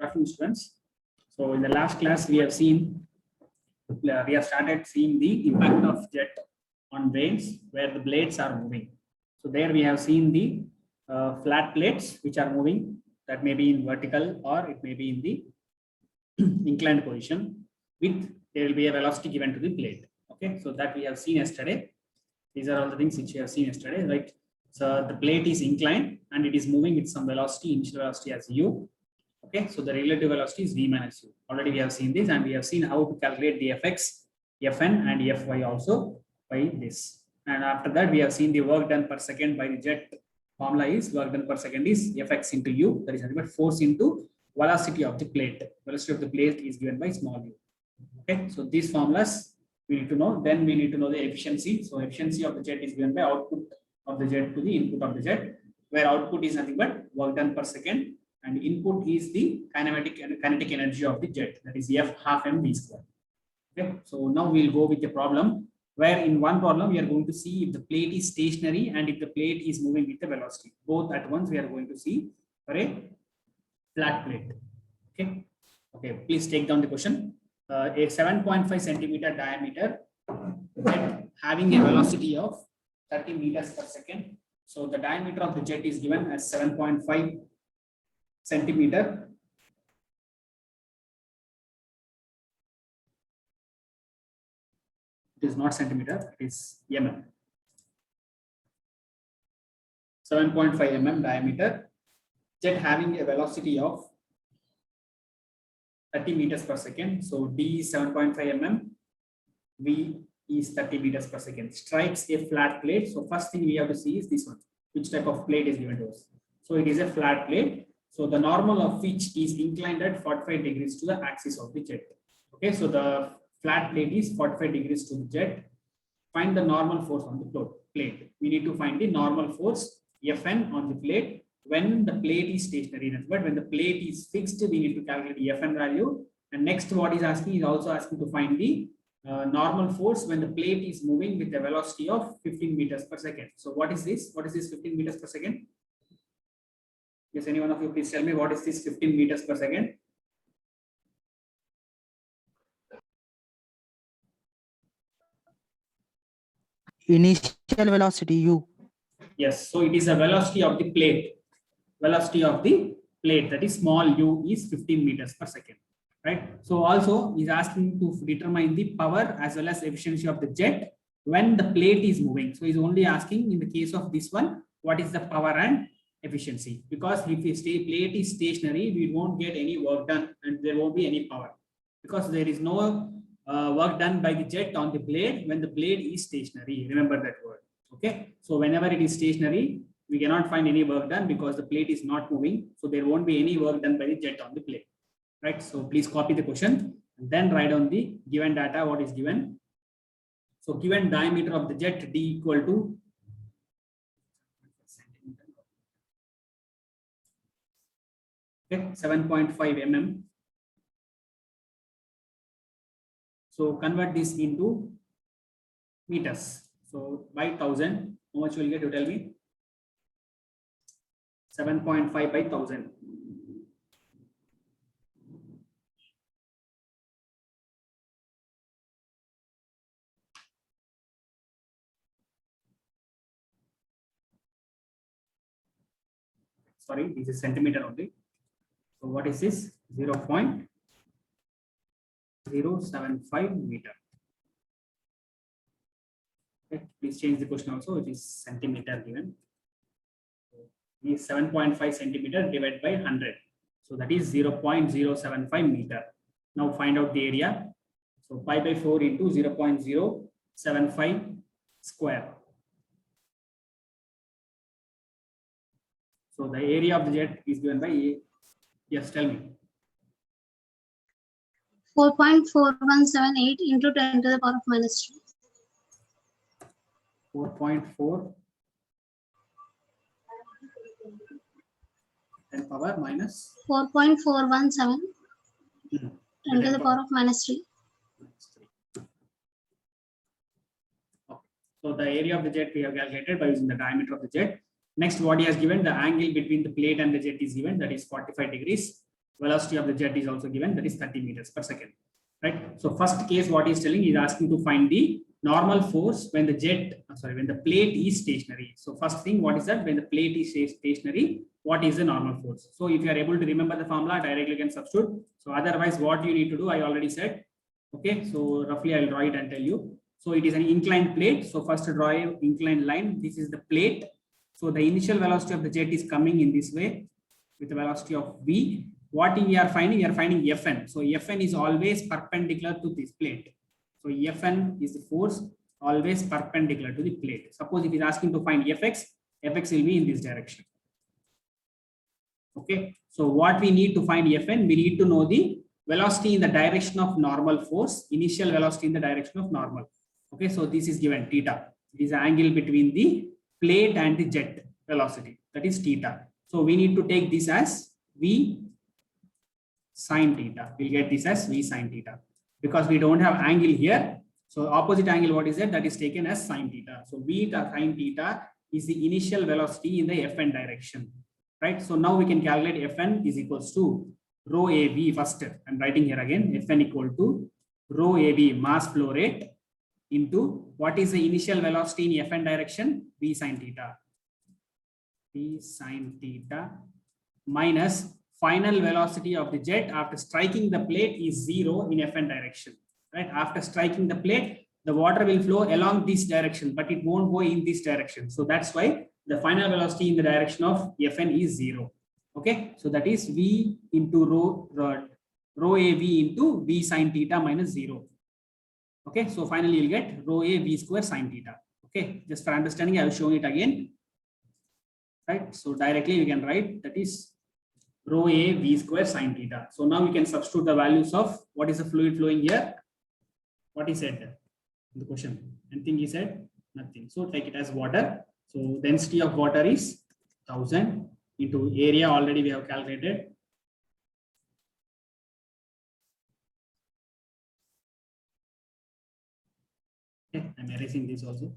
afternoon, students. So in the last class, we have started seeing the impact of jet on vanes where the blades are moving. So there we have seen the flat plates which are moving, that may be in vertical or it may be in the inclined position, with there will be a velocity given to the plate. Okay, so that we have seen yesterday. These are all the things which we have seen yesterday, right? So the plate is inclined and it is moving with some velocity, initial velocity as u. Okay, so the relative velocity is v minus u. Already we have seen this, and we have seen how to calculate the fx, fn, and fy also by this. And after that, we have seen the work done per second by the jet formula is work done per second is fx into u, that is nothing but force into velocity of the plate. Velocity of the plate is given by small u. Okay, so these formulas we need to know. Then we need to know the efficiency. So efficiency of the jet is given by output of the jet to the input of the jet, where output is nothing but work done per second, and input is the kinetic energy of the jet, that is F half mv square. Okay, so now we'll go with the problem where in one problem we are going to see if the plate is stationary and if the plate is moving with the velocity. Both at once we are going to see for a flat plate. Okay, okay, please take down the question. A 7.5 centimeter diameter jet having a velocity of 30 meters per second. So the diameter of the jet is given as 7.5 centimeter. It is not centimeter, it is mm. 7.5 mm diameter, jet having a velocity of 30 meters per second. So D is 7.5 mm, V is 30 meters per second. Strikes a flat plate. So first thing we have to see is this one. Which type of plate is given to us? So it is a flat plate. So the normal of which is inclined at 45 degrees to the axis of the jet. Okay, so the flat plate is 45 degrees to the jet. Find the normal force on the plate. We need to find the normal force Fn on the plate when the plate is stationary. But when the plate is fixed, we need to calculate the Fn value. And next, what is asking is also asking to find the normal force when the plate is moving with a velocity of 15 meters per second. So what is this? What is this 15 meters per second? Yes, any one of you please tell me what is this 15 meters per second? Initial velocity u. Yes, so it is a velocity of the plate. Velocity of the plate, that is small u, is 15 meters per second. Right. So also is asking to determine the power as well as efficiency of the jet when the plate is moving. So he's only asking in the case of this one, what is the power and efficiency? Because if the plate is stationary, we won't get any work done and there won't be any power, because there is no work done by the jet on the blade when the blade is stationary. Remember that word. Okay. So whenever it is stationary, we cannot find any work done because the plate is not moving. So there won't be any work done by the jet on the plate. Right. So please copy the question and then write down the given data, what is given. So given diameter of the jet D equal to okay, 7.5 mm. So convert this into meters. So by 1000, how much will you get to tell me? 7.5 by 1000. Sorry, this is centimeter only. So what is this? 0.075 meter. Okay, please change the question also. It is centimeter given. Is 7.5 centimeter divided by 100. So that is 0.075 meter. Now find out the area. So pi by 4 into 0.075 square. So the area of the jet is given by A. Yes, tell me. 4.4178 into 10 to the power of minus 3. 4.4 10 power minus 4.417 10 to the power of minus 3. Okay. So the area of the jet we have calculated by using the diameter of the jet. Next, what he has given, the angle between the plate and the jet is given, that is 45 degrees. velocity of the jet is also given, that is 30 meters per second, right? So first case, what he's telling, is asking to find the normal force when the when the plate is stationary. So first thing, what is that? When the plate is stationary, what is the normal force? So if you are able to remember the formula, directly you can substitute. So otherwise, what you need to do, I already said. Okay, so roughly I'll draw it and tell you. So it is an inclined plate. So first draw an inclined line. This is the plate. So the initial velocity of the jet is coming in this way with the velocity of v. What we are finding? We are finding Fn. So Fn is always perpendicular to this plate. So Fn is the force always perpendicular to the plate. Suppose if it is asking to find Fx, Fx will be in this direction. Okay. So what we need to find Fn, we need to know the velocity in the direction of normal force, initial velocity in the direction of normal. Okay. So this is given theta. It is the angle between the plate and the jet velocity, that is theta. So we need to take this as v sin theta. We'll get this as v sin theta because we don't have angle here. So opposite angle, what is it? That is taken as sin theta. So v sin theta is the initial velocity in the Fn direction, right? So now we can calculate Fn is equals to rho av first. I'm writing here again, Fn equal to rho av, mass flow rate, into what is the initial velocity in Fn direction? V sin theta. V sin theta minus final velocity of the jet after striking the plate is 0 in Fn direction, right? After striking the plate, the water will flow along this direction, but it won't go in this direction. So that's why the final velocity in the direction of Fn is 0. Okay, so that is v into rho av into v sin theta minus 0. Okay, so finally you'll get rho a v square sin theta. Okay, just for understanding, I will show it again. Right, so directly we can write that is rho a v square sin theta. So now we can substitute the values of what is the fluid flowing here. What he said in the question? Anything he said? Nothing. So take it as water. So density of water is 1000 into area. Already we have calculated. Okay, I'm erasing this also.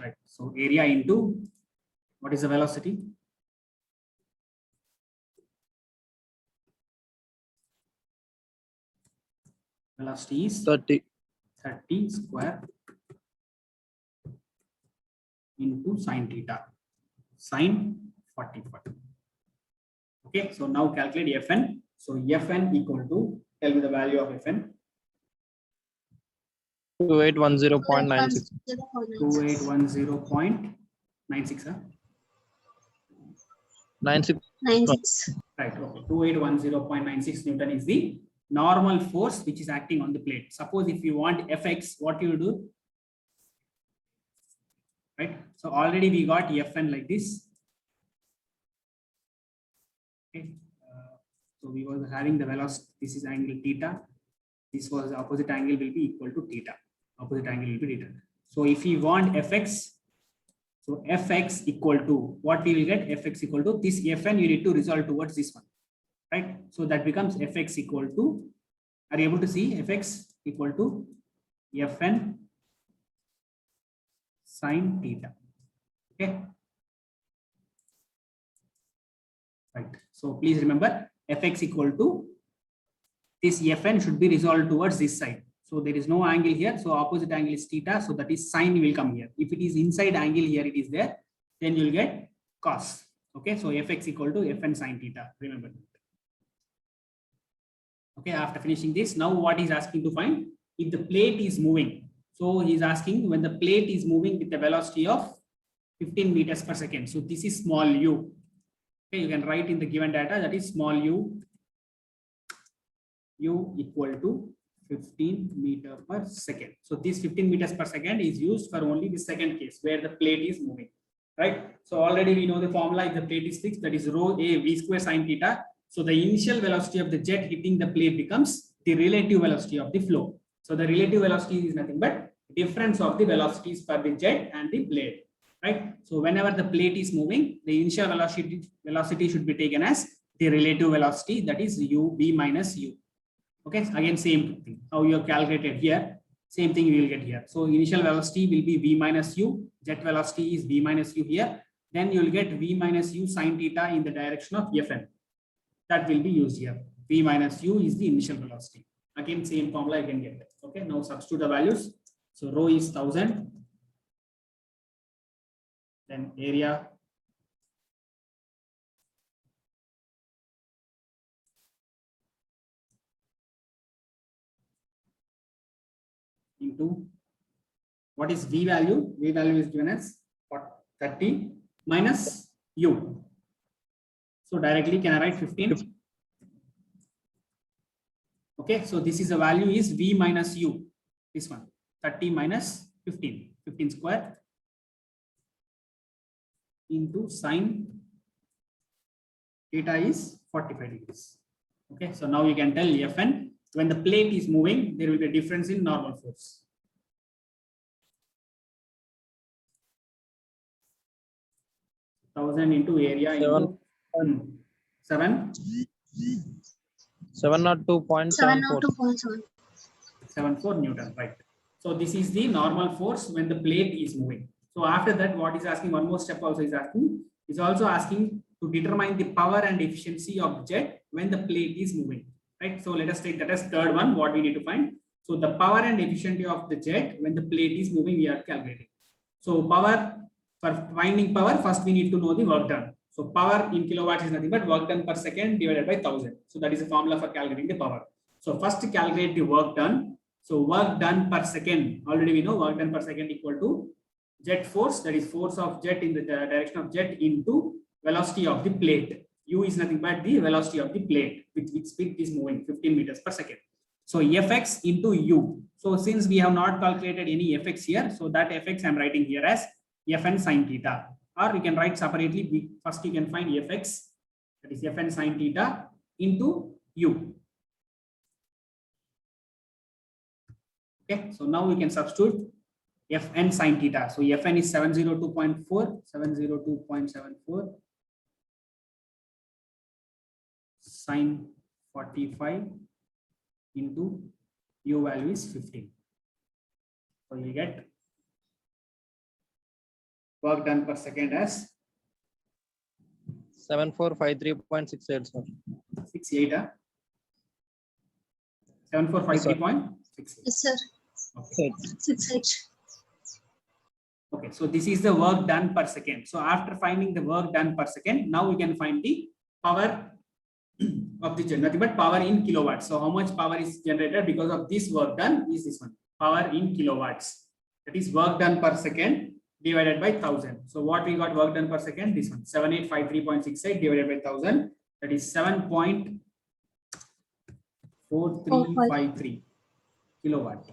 Right. So area into what is the velocity? Velocity is 30 square into sin theta, sin 40. Okay, so now calculate Fn. So Fn equal to, tell me the value of Fn. 2810.96. 2810.96. Huh? 96. 96. Right. Okay. 2810.96 Newton is the normal force which is acting on the plate. Suppose if you want Fx, what you do? Right. So already we got Fn like this. Okay. So we were having the velocity. This is angle theta. This was the opposite angle will be equal to theta. Opposite angle will be theta. So if we want Fx, so Fx equal to what we will get? Fx equal to this Fn. You need to resolve towards this one, right? So that becomes Fx equal to. Are you able to see Fx equal to Fn sin theta? Okay. Right. So please remember Fx equal to this Fn should be resolved towards this side. So there is no angle here. So opposite angle is theta. So that is sine will come here. If it is inside angle here, it is there. Then you will get cos. Okay. So Fx equal to Fn sin theta. Remember. Okay. After finishing this, now what he's asking to find? If the plate is moving. So he's asking when the plate is moving with a velocity of 15 meters per second. So this is small u. Okay. You can write in the given data that is small u equal to 15 meter per second. So this 15 meters per second is used for only the second case where the plate is moving, right? So already we know the formula. If the plate is fixed, that is rho a v square sin theta. So the initial velocity of the jet hitting the plate becomes the relative velocity of the flow. So the relative velocity is nothing but difference of the velocities for the jet and the plate, right? So whenever the plate is moving, the initial velocity should be taken as the relative velocity, that is u v minus u. Okay, again same thing. How you have calculated here. Same thing we will get here. So initial velocity will be v minus u. Jet velocity is v minus u here. Then you will get v minus u sine theta in the direction of Fn. That will be used here. V minus u is the initial velocity. Again, same formula you can get. Okay, now substitute the values. So rho is 1000. Then area into what is V value? V value is given as 30 minus U. So directly can I write 15? Okay, so this is the value is V minus U. This one 30 minus 15. 15 square into sine theta is 45 degrees. Okay, so now you can tell Fn when the plate is moving, there will be a difference in normal force. Thousand into area into 702.7. 74 Newton, right? So this is the normal force when the plate is moving. So after that, what is asking, one more step also is asking, is also asking to determine the power and efficiency of jet when the plate is moving, right? So let us take that as third one, what we need to find. So the power and efficiency of the jet when the plate is moving, we are calculating. So power, for finding power, first we need to know the work done. So power in kilowatts is nothing but work done per second divided by 1000. So that is a formula for calculating the power. So first calculate the work done. So work done per second, already we know work done per second equal to jet force, that is force of jet in the direction of jet into velocity of the plate. U is nothing but the velocity of the plate with which speed is moving, 15 meters per second. So Fx into U. So since we have not calculated any Fx here, so that Fx I'm writing here as Fn sine theta. Or we can write separately, first you can find Fx, that is Fn sine theta into U. Okay, so now we can substitute Fn sine theta. So Fn is 702.4, 702.74 sine 45 into U value is 15. So you get work done per second as 7453.68, sir. 68. 7453.68. Yes, sir. Okay. 68. Okay, so this is the work done per second. So after finding the work done per second, now we can find the power of the jet, nothing but power in kilowatts. So how much power is generated because of this work done is this one, power in kilowatts. That is work done per second divided by 1000. So what we got work done per second, this one 7853.68 divided by 1000, that is 7.4353 kilowatt.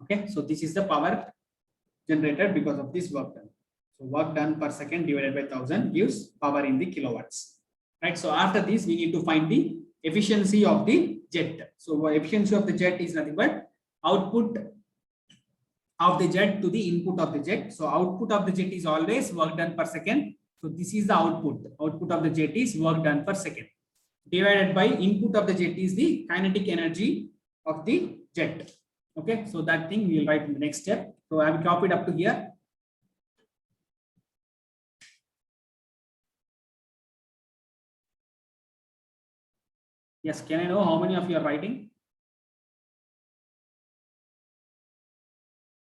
Okay, so this is the power generated because of this work done. So work done per second divided by 1000 gives power in the kilowatts, right? So after this, we need to find the efficiency of the jet. So efficiency of the jet is nothing but output of the jet to the input of the jet. So output of the jet is always work done per second. So this is the output. Output of the jet is work done per second divided by input of the jet is the kinetic energy of the jet. Okay, so that thing we will write in the next step. So I have copied up to here. Yes, can I know how many of you are writing?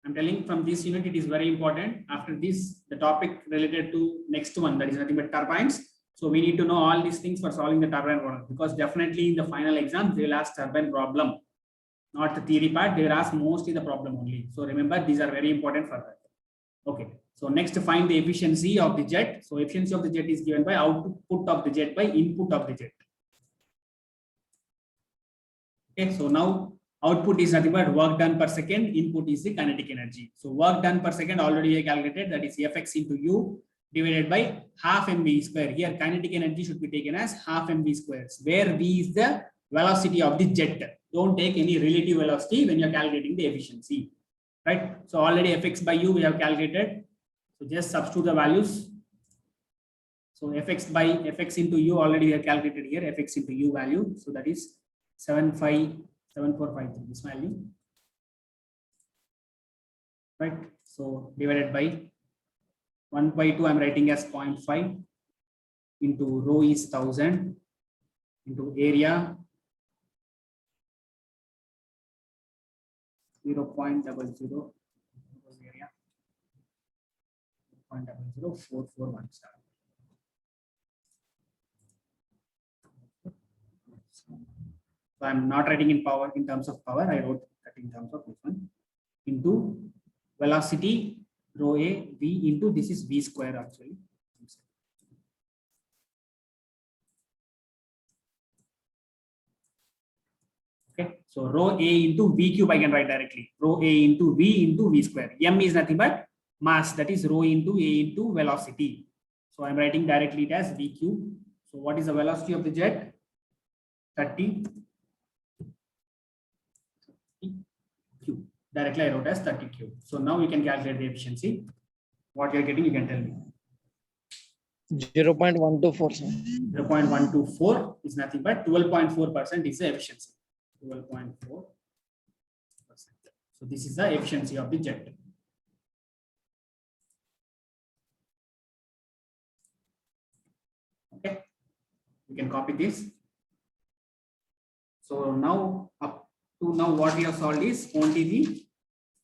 I'm telling from this unit, it is very important. After this, the topic related to next one, that is nothing but turbines. So we need to know all these things for solving the turbine problem, because definitely in the final exam, they will ask turbine problem, not the theory part. They will ask mostly the problem only. So remember, these are very important for that. Okay. So next, to find the efficiency of the jet. So efficiency of the jet is given by output of the jet by input of the jet. Okay, so now output is nothing but work done per second, input is the kinetic energy. So work done per second already I calculated, that is Fx into U divided by half mv square. Here kinetic energy should be taken as half mv squares, where v is the velocity of the jet. Don't take any relative velocity when you're calculating the efficiency, right? So already Fx by U we have calculated. So just substitute the values. So Fx by Fx into U already we have calculated here, Fx into U value. So that is 757453 this value, right? So divided by 1 by 2, I'm writing as 0.5 into rho is 1000 into area 0.00 area 0.004417. So I'm not writing in power in terms of power. I wrote that in terms of this one into velocity rho a v into this is v square actually. Okay, so rho a into v cube I can write directly. Rho a into v square. M is nothing but mass, that is rho into a into velocity. So I'm writing directly it as v cube. So what is the velocity of the jet? 30 cube. Directly I wrote as 30 cube. So now we can calculate the efficiency. What you're getting, you can tell me. 0.124, sir. 0.124 is nothing but 12.4% is the efficiency. 12.4%. So this is the efficiency of the jet. Okay, we can copy this. So now up to now what we have solved is only the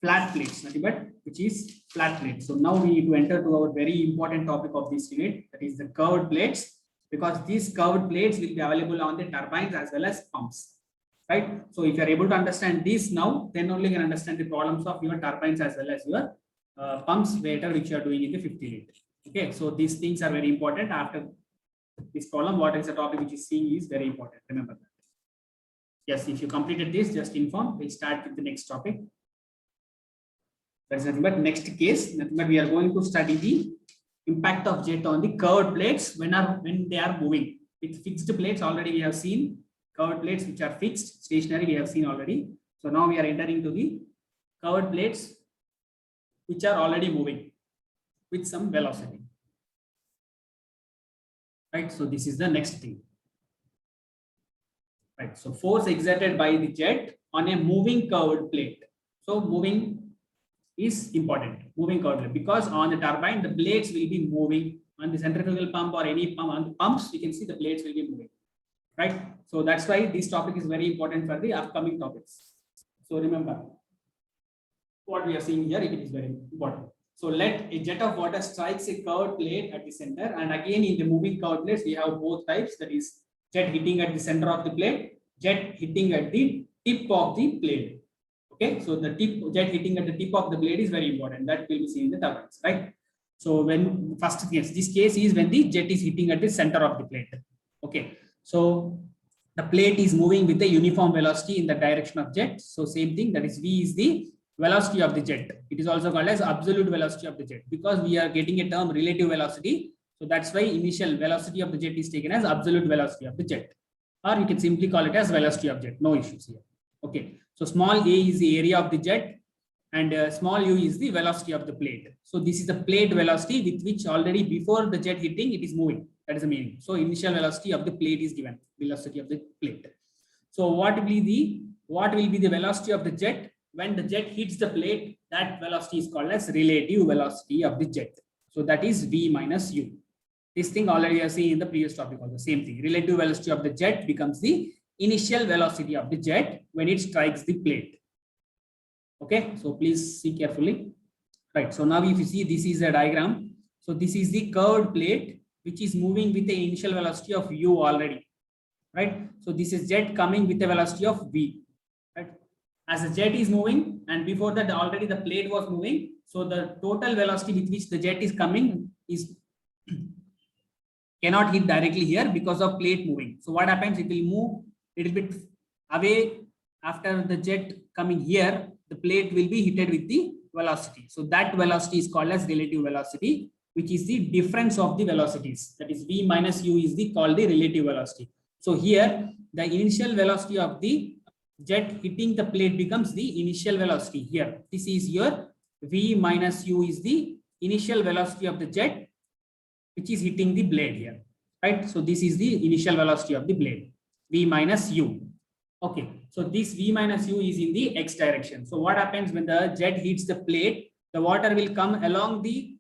flat plates, nothing but which is flat plates. So now we need to enter to our very important topic of this unit, that is the curved plates, because these curved plates will be available on the turbines as well as pumps, right? So if you are able to understand this now, then only you can understand the problems of your turbines as well as your pumps later, which you are doing in the 50 liter. Okay, so these things are very important. After this problem, what is the topic which is seeing is very important. Remember that. Yes, if you completed this, just inform. We'll start with the next topic. That's nothing but next case. Nothing but we are going to study the impact of jet on the curved plates when they are moving. With fixed plates, already we have seen curved plates which are fixed, stationary, we have seen already. So now we are entering to the curved plates which are already moving with some velocity. Right, so this is the next thing. Right, so force exerted by the jet on a moving curved plate. So moving is important, moving curved plate, because on the turbine the blades will be moving. On the centrifugal pump or any pump, on the pumps you can see the blades will be moving, right? So that's why this topic is very important for the upcoming topics. So remember what we are seeing here, it is very important. So let a jet of water strikes a curved plate at the center, and again in the moving curved plates we have both types, that is jet hitting at the center of the plate, jet hitting at the tip of the blade. Okay, so the jet hitting at the tip of the blade is very important. That will be seen in the turbines, right? So when first case, this case is when the jet is hitting at the center of the plate. Okay, so the plate is moving with a uniform velocity in the direction of jet. So same thing, that is V is the velocity of the jet. It is also called as absolute velocity of the jet, because we are getting a term relative velocity. So that's why initial velocity of the jet is taken as absolute velocity of the jet, or you can simply call it as velocity of jet. No issues here. Okay, so small a is the area of the jet, and small u is the velocity of the plate. So this is the plate velocity with which already before the jet hitting it is moving. That is the meaning. So initial velocity of the plate is given, velocity of the plate. So what will be the velocity of the jet when the jet hits the plate? That velocity is called as relative velocity of the jet. So that is V minus U. This thing already I have seen in the previous topic also. Same thing. Relative velocity of the jet becomes the initial velocity of the jet when it strikes the plate. Okay, so please see carefully. Right. So now if you see, this is a diagram. So this is the curved plate which is moving with the initial velocity of U already. Right. So this is jet coming with a velocity of V. Right. As the jet is moving, and before that already the plate was moving. So the total velocity with which the jet is coming is cannot hit directly here because of plate moving. So what happens? It will move a little bit away. After the jet coming here, the plate will be hit with the velocity. So that velocity is called as relative velocity, which is the difference of the velocities. That is V minus U is called the relative velocity. So here the initial velocity of the jet hitting the plate becomes the initial velocity here. This is your V minus U is the initial velocity of the jet which is hitting the blade here, right? So this is the initial velocity of the blade, V minus U. Okay, so this V minus U is in the X direction. So what happens when the jet hits the plate? The water will come along the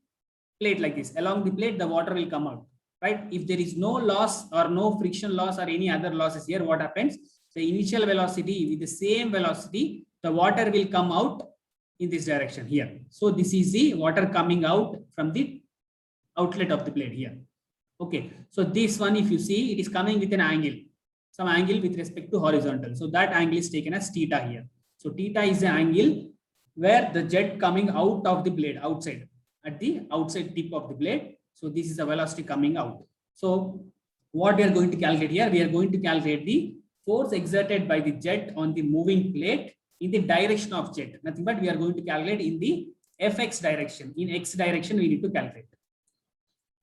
plate like this. Along the plate, the water will come out, right? If there is no loss or no friction loss or any other losses here, what happens? The initial velocity with the same velocity, the water will come out in this direction here. So this is the water coming out from the outlet of the plate here. Okay, so this one, if you see, it is coming with an angle, some angle with respect to horizontal. So that angle is taken as theta here. So theta is the angle where the jet coming out of the blade outside, at the outside tip of the blade. So this is the velocity coming out. So what we are going to calculate here, we are going to calculate the force exerted by the jet on the moving plate in the direction of jet. Nothing but we are going to calculate in the fx direction. In x direction, we need to calculate.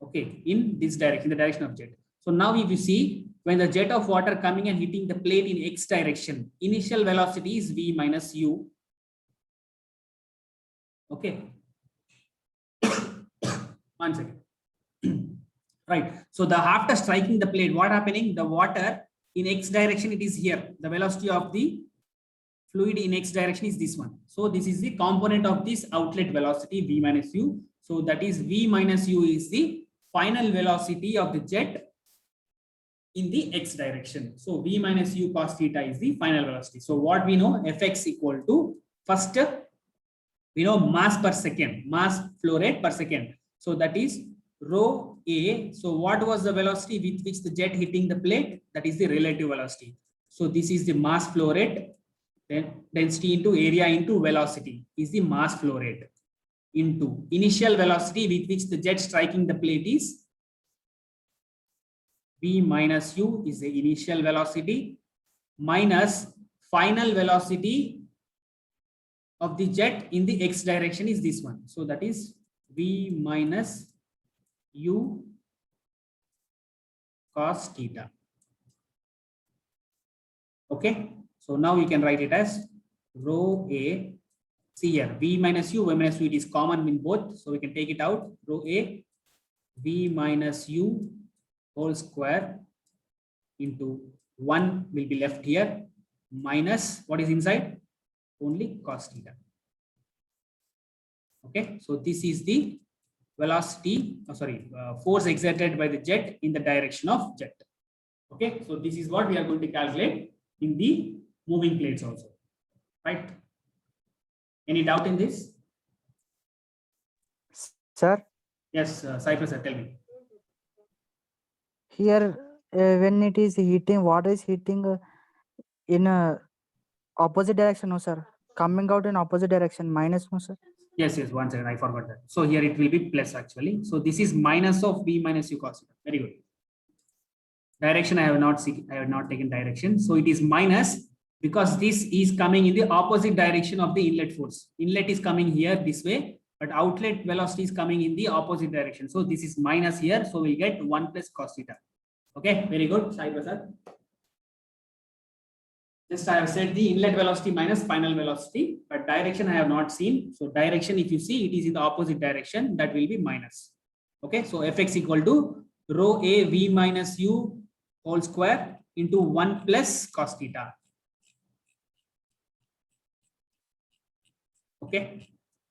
Okay, in this direction, the direction of jet. So now if you see, when the jet of water coming and hitting the plate in x direction, initial velocity is v minus u. Okay. One second. Right. So the after striking the plate, what happening? The water in x direction, it is here. The velocity of the fluid in x direction is this one. So this is the component of this outlet velocity v minus u. So that is v minus u is the final velocity of the jet in the x direction. So v minus u cos theta is the final velocity. So what we know, fx equal to, first we know mass per second, mass flow rate per second. So that is rho a. So what was the velocity with which the jet hitting the plate? That is the relative velocity. So this is the mass flow rate, then density into area into velocity is the mass flow rate, into initial velocity with which the jet striking the plate is v minus u is the initial velocity minus final velocity of the jet in the x direction is this one. So that is v minus u cos theta. Okay, so now you can write it as rho a. See here, v minus u, it is common in both, so we can take it out. Rho a v minus u whole square into 1 will be left here, minus what is inside? Only cos theta. Okay, so this is the velocity, force exerted by the jet in the direction of jet. Okay, so this is what we are going to calculate in the moving plates also, right? Any doubt in this? Sir, Yes, Cypress, sir, tell me. here when it is heating, water is heating in a opposite direction, no sir. Coming out in opposite direction, minus, no sir. Yes, 1 second, I forgot that. So here it will be plus actually. So this is minus of v minus u cos theta. Very good. Direction I have not taken direction. So it is minus because this is coming in the opposite direction of the inlet force. Inlet is coming here this way, but outlet velocity is coming in the opposite direction. So this is minus here. So we get 1 plus cos theta. Okay, very good. Sai Prasad. Just I have said the inlet velocity minus final velocity, but direction I have not seen. So direction, if you see, it is in the opposite direction, that will be minus. Okay, so fx equal to rho a v minus u whole square into 1 plus cos theta. Okay,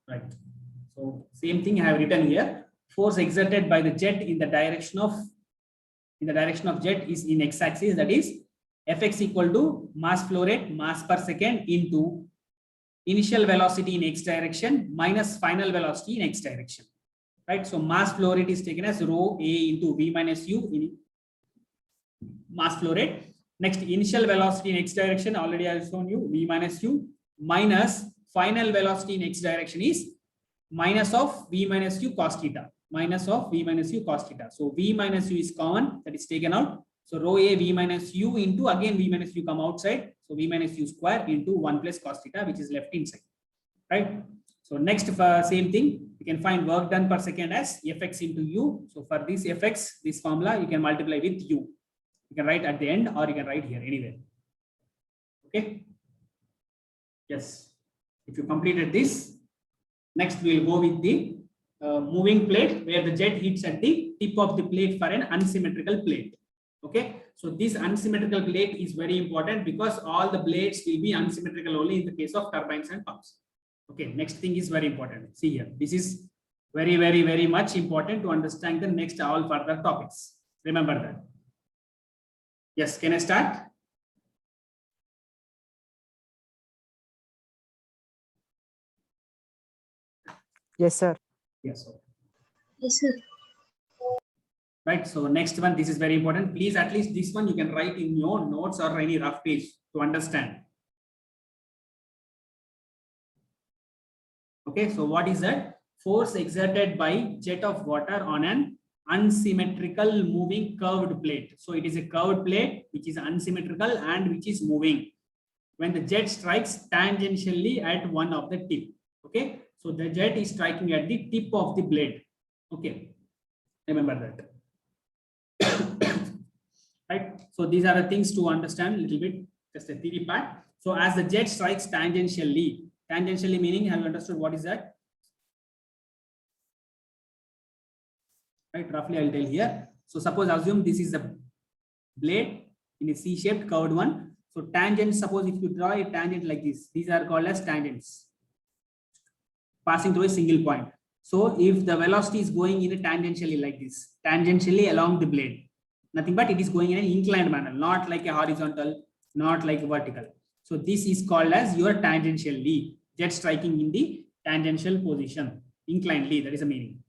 right. So same thing I have written here. Force exerted by the jet in the direction of jet is in x-axis, that is fx equal to mass flow rate, mass per second, into initial velocity in x direction minus final velocity in x direction. Right. So mass flow rate is taken as rho a into v minus u in mass flow rate. Next, initial velocity in x direction, already I have shown you, v minus u, minus final velocity in x direction is minus of v minus u cos theta. Minus of v minus u cos theta. So v minus u is common, that is taken out. So rho a v minus u into, again v minus u come outside. So v minus u square into 1 plus cos theta, which is left inside. Right. So next, same thing, you can find work done per second as fx into u. So for this fx, this formula, you can multiply with u. You can write at the end or you can write here anywhere. Okay. Yes. If you completed this, next we will go with the moving plate where the jet hits at the tip of the plate for an unsymmetrical plate. Okay, so this unsymmetrical plate is very important because all the blades will be unsymmetrical only in the case of turbines and pumps. Okay, next thing is very important. See here, this is very, very, very much important to understand the next all further topics. Remember that. Yes, can I start? Yes, sir. Yes. Yes, sir. Right. So next one, this is very important. Please, at least this one you can write in your notes or any rough page to understand. Okay. So what is that? Force exerted by jet of water on an unsymmetrical moving curved plate. So it is a curved plate which is unsymmetrical and which is moving when the jet strikes tangentially at one of the tip. Okay. So the jet is striking at the tip of the blade. Okay. Remember that. Right. So these are the things to understand a little bit, just a theory part. So as the jet strikes tangentially meaning, have you understood what is that? Right, roughly I'll tell here. So suppose assume this is the blade in a C-shaped curved one. So tangent, suppose if you draw a tangent like this, these are called as tangents passing through a single point. So if the velocity is going in a tangentially like this, tangentially along the blade, nothing but it is going in an inclined manner, not like a horizontal, not like a vertical. So this is called as your tangentially, jet striking in the tangential position, inclinedly, that is the meaning.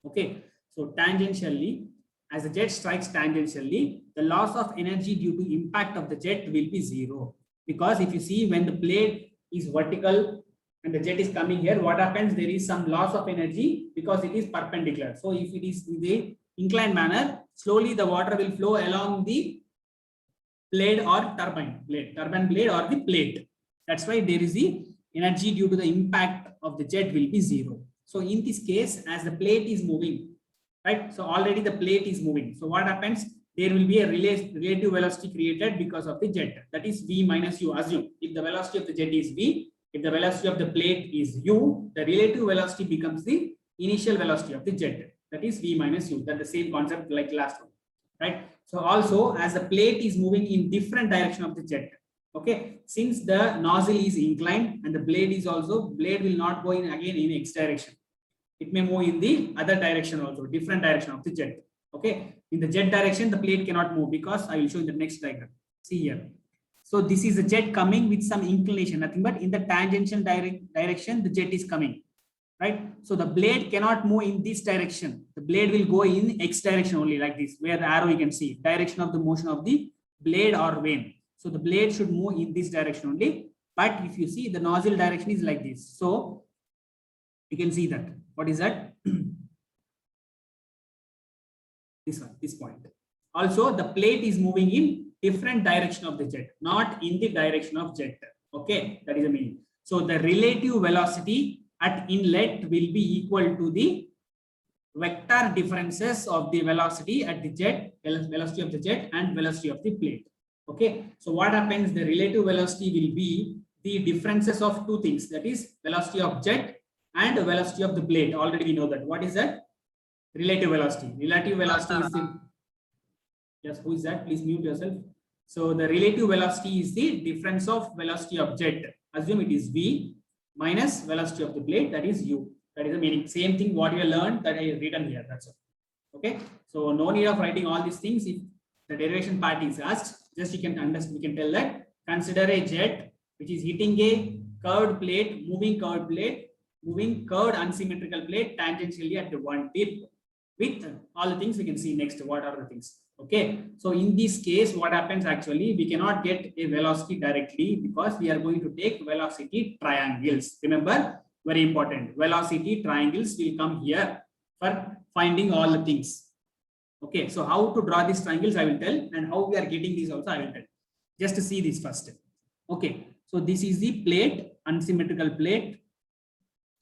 Okay, so tangentially, as the jet strikes tangentially, the loss of energy due to impact of the jet will be zero. Because if you see when the blade is vertical and the jet is coming here, what happens? There is some loss of energy because it is perpendicular. So if it is in the inclined manner, slowly the water will flow along the blade or turbine blade or the plate. That's why there is the energy due to the impact of the jet will be zero. So in this case, as the plate is moving, right? So already the plate is moving. So what happens? There will be a relative velocity created because of the jet. That is V minus U. Assume if the velocity of the jet is V, if the velocity of the plate is U, the relative velocity becomes the initial velocity of the jet. That is V minus U. That's the same concept like last one, right? So also as the plate is moving in different direction of the jet, okay, since the nozzle is inclined and the blade is also, blade will not go in again in X direction. It may move in the other direction also, different direction of the jet. Okay, in the jet direction, the plate cannot move because I will show in the next diagram. See here. So this is a jet coming with some inclination, nothing but in the tangential direction, the jet is coming, right? So the blade cannot move in this direction. The blade will go in X direction only like this, where the arrow you can see, direction of the motion of the blade or vane. So the blade should move in this direction only. But if you see the nozzle direction is like this. So you can see that. What is that? This one, this point. Also, the plate is moving in different direction of the jet, not in the direction of jet. Okay, that is the meaning. So the relative velocity at inlet will be equal to the vector differences of the velocity at the jet, velocity of the jet and velocity of the plate. Okay, so what happens? The relative velocity will be the differences of two things, that is velocity of jet and the velocity of the blade. Already we know that. What is that? Relative velocity. Relative velocity is the, yes, who is that? Please mute yourself. So the relative velocity is the difference of velocity of jet. Assume it is V minus velocity of the blade, that is U. That is the meaning. Same thing what you learned that I have written here. That's all. Okay. So no need of writing all these things. If the derivation part is asked, just you can understand, we can tell that consider a jet which is hitting a curved plate, moving curved unsymmetrical plate tangentially at the one tip with all the things we can see next. What are the things? Okay. So in this case, what happens actually, we cannot get a velocity directly because we are going to take velocity triangles. Remember, very important. Velocity triangles will come here for finding all the things. Okay. So how to draw these triangles, I will tell, and how we are getting these also, I will tell. Just to see this first. Okay. So this is the plate, unsymmetrical plate.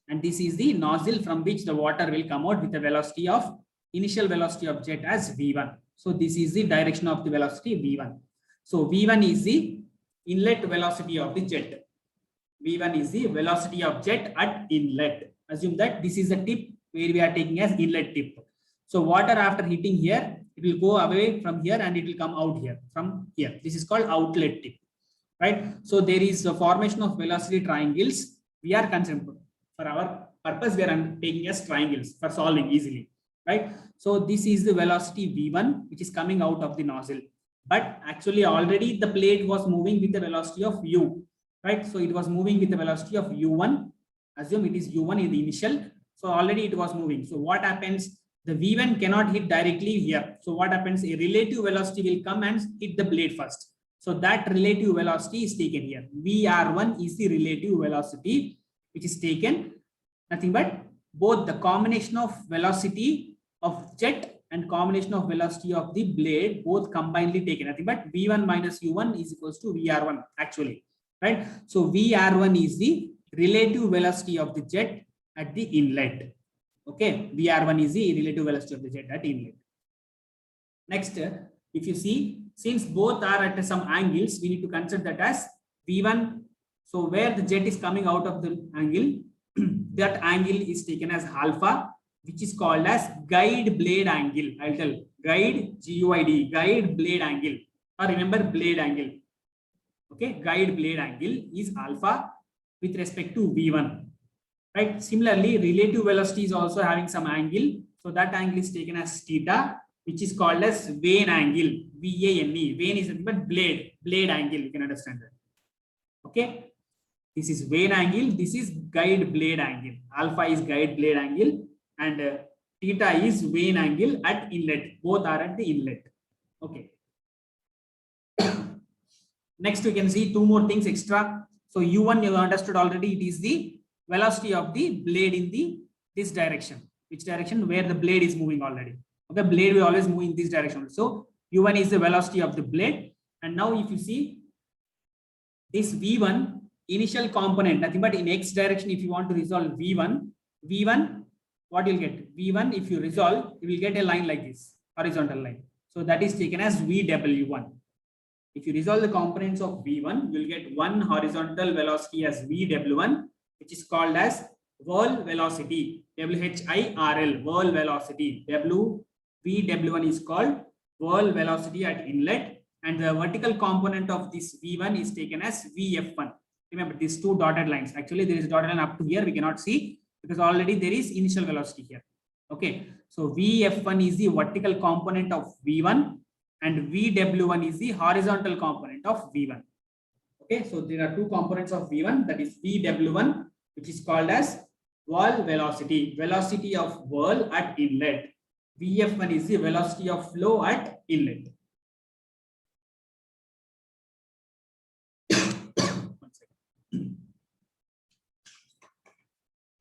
And this is the nozzle from which the water will come out with the velocity of initial velocity of jet as V1. So this is the direction of the velocity V1. So V1 is the inlet velocity of the jet. V1 is the velocity of jet at inlet. Assume that this is the tip where we are taking as inlet tip. So water after hitting here, it will go away from here and it will come out here from here. This is called outlet tip, right? So there is a formation of velocity triangles. We are concerned for our purpose, we are taking as triangles for solving easily, right? So this is the velocity V1, which is coming out of the nozzle. But actually already the plate was moving with the velocity of U, right? So it was moving with the velocity of U1. Assume it is U1 in the initial. So already it was moving. So what happens? The V1 cannot hit directly here. So what happens? A relative velocity will come and hit the blade first. So that relative velocity is taken here. VR1 is the relative velocity which is taken. Nothing but both the combination of velocity of jet and combination of velocity of the blade, both combinedly taken. Nothing but V1 minus U1 is equals to VR1 actually, right? So VR1 is the relative velocity of the jet at the inlet. Okay, VR1 is the relative velocity of the jet at inlet. Next, if you see, since both are at some angles, we need to consider that as V1. So where the jet is coming out of the angle, that angle is taken as alpha, which is called as guide blade angle. I'll tell guide GUID, guide blade angle, or remember blade angle. Okay, guide blade angle is alpha with respect to V1. Right. Similarly, relative velocity is also having some angle. So that angle is taken as theta, which is called as vane angle. VANE. Vane is nothing but blade angle. You can understand that. Okay. This is vane angle. This is guide blade angle. Alpha is guide blade angle, and theta is vane angle at inlet. Both are at the inlet. Okay. Next, we can see two more things extra. So U1 you understood already. It is the velocity of the blade in this direction. Which direction? Where the blade is moving already. Okay, blade will always move in this direction. So U1 is the velocity of the blade. And now if you see this V1 initial component, nothing but in X direction, if you want to resolve V1, what you'll get? V1, if you resolve, you will get a line like this, horizontal line. So that is taken as VW1. If you resolve the components of V1, you'll get one horizontal velocity as VW1, which is called as whirl velocity, WHIRL, whirl velocity. VW1 is called whirl velocity at inlet, and the vertical component of this V1 is taken as VF1. Remember these two dotted lines. Actually, there is a dotted line up to here. We cannot see because already there is initial velocity here. Okay, so VF1 is the vertical component of V1, and VW1 is the horizontal component of V1. Okay, so there are two components of V1, that is VW1, which is called as whirl velocity, velocity of whirl at inlet. VF1 is the velocity of flow at inlet. One second.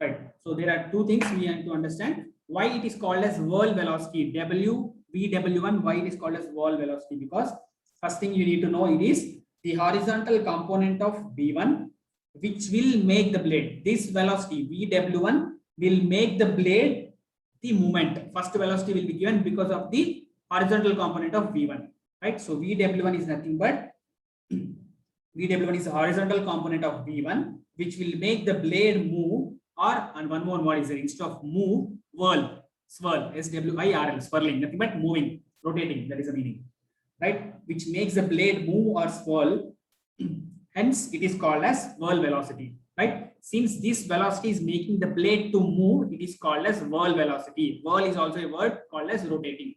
Right, so there are two things we have to understand. Why it is called as whirl velocity, VW1, why it is called as whirl velocity? Because first thing you need to know, it is the horizontal component of V1, which will make the blade. This velocity VW1 will make the blade the movement. First velocity will be given because of the horizontal component of V1, right? So VW1 is nothing but VW1 is the horizontal component of V1, which will make the blade move, or and one more word is there, instead of move, whirl, swirl, SWIRL, swirling, nothing but moving, rotating, that is the meaning, right? Which makes the blade move or swirl. Hence, it is called as whirl velocity, right? Since this velocity is making the blade to move, it is called as whirl velocity. Whirl is also a word called as rotating.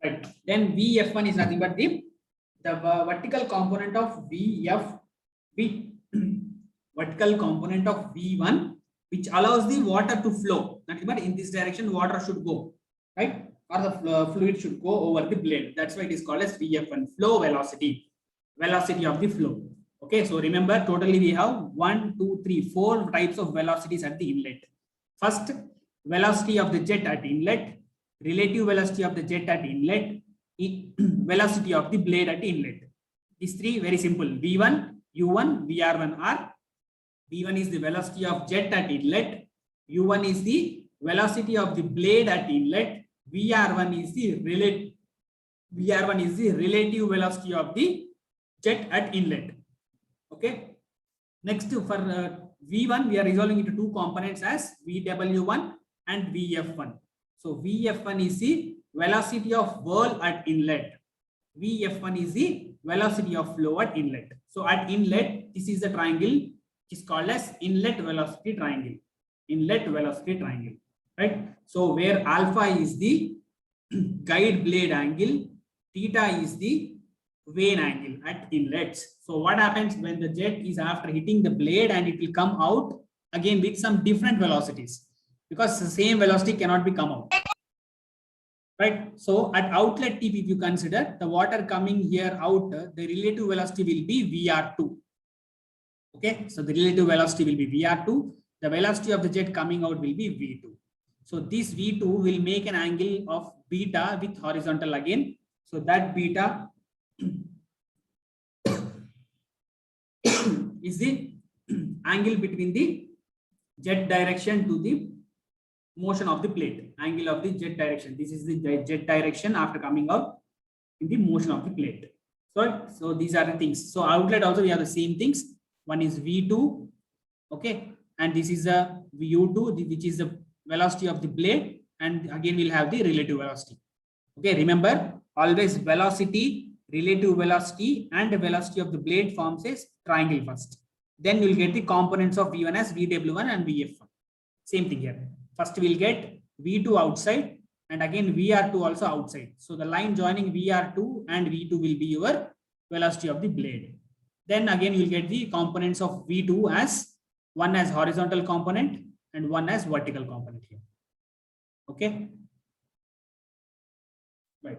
Right. Then VF1 is nothing but the vertical component of vertical component of V1, which allows the water to flow. Nothing but in this direction, water should go, right? Or the fluid should go over the blade. That's why it is called as VF1, flow velocity, velocity of the flow. Okay, so remember, totally we have 4 types of velocities at the inlet. First, velocity of the jet at inlet, relative velocity of the jet at inlet, velocity of the blade at inlet. These three very simple. V1, U1, VR1 are. V1 is the velocity of jet at inlet. U1 is the velocity of the blade at inlet. VR1 is the relative velocity of the jet at inlet. Okay. Next, for V1, we are resolving into two components as VW1 and VF1. So VF1 is the velocity of whirl at inlet. VF1 is the velocity of flow at inlet. So at inlet, this is the triangle which is called as inlet velocity triangle. Inlet velocity triangle, right? So where alpha is the guide blade angle, theta is the vane angle at inlets. So what happens when the jet is after hitting the blade and it will come out again with some different velocities, because the same velocity cannot be come out, right? So at outlet tip, if you consider the water coming here out, the relative velocity will be VR2. Okay, so the relative velocity will be VR2. The velocity of the jet coming out will be V2. So this V2 will make an angle of beta with horizontal again. So that beta is the angle between the jet direction to the motion of the plate, angle of the jet direction. This is the jet direction after coming out in the motion of the plate. So these are the things. So outlet also we have the same things. One is V2, okay, and this is a VU2, which is the velocity of the blade, and again we'll have the relative velocity. Okay, remember always velocity, relative velocity, and the velocity of the blade forms a triangle first. Then you'll get the components of V1 as VW1 and VF1. Same thing here. First we'll get V2 outside, and again VR2 also outside. So the line joining VR2 and V2 will be your velocity of the blade. Then again you'll get the components of V2 as one as horizontal component and one as vertical component here. Okay. Right.